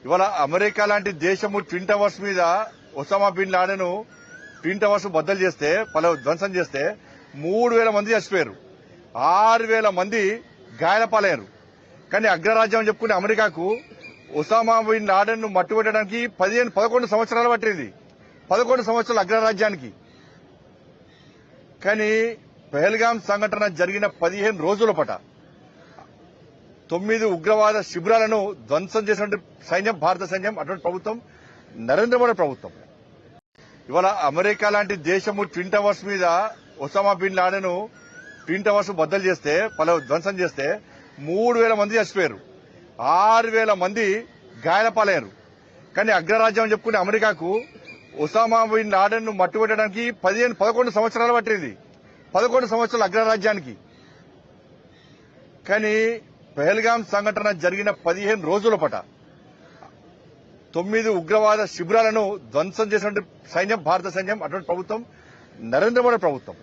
ఇవాళ అమెరికా లాంటి దేశము ట్విన్ టవర్స్ మీద Osama bin Laden twin towers బద్దలు చేస్తే ధ్వంసం చేస్తే 3,000 మంది చచ్చిపోయారు, 6,000 మంది గాయాల పాలయ్యారు. కానీ అగ్రరాజ్యం అని చెప్పుకునే అమెరికాకు ఒసామా బిన్ లాడెన్ ను మట్టుబెట్టడానికి 11 సంవత్సరాలు పట్టింది. 11 సంవత్సరాలు అగ్రరాజ్యానికి. కానీ పహల్గాం సంఘటన జరిగిన 15 రోజుల పాట 9 ఉగ్రవాద శిబిరాలను ధ్వంసం చేసినటువంటి సైన్యం భారత సైన్యం, అటువంటి ప్రభుత్వం నరేంద్ర మోడీ ప్రభుత్వం. ఇవాళ అమెరికా లాంటి దేశము ట్విన్ టవర్స్ మీద Osama bin Laden twin towers బద్దలు చేస్తే ధ్వంసం చేస్తే 3,000 మంది చచ్చిపోయారు, 6,000 మంది గాయాల పాలయ్యారు. కానీ అగ్రరాజ్యం అని చెప్పుకునే అమెరికాకు ఒసామా బిన్ లాడెన్ ను మట్టుబెట్టడానికి 11 సంవత్సరాలు పట్టింది. 11 సంవత్సరాలు అగ్రరాజ్యానికి. కానీ పహల్గాం సంఘటన జరిగిన 15 రోజుల పాట 9 ఉగ్రవాద శిబిరాలను ధ్వంసం చేసినటువంటి సైన్యం భారత సైన్యం, అటువంటి ప్రభుత్వం నరేంద్ర మోడీ ప్రభుత్వం.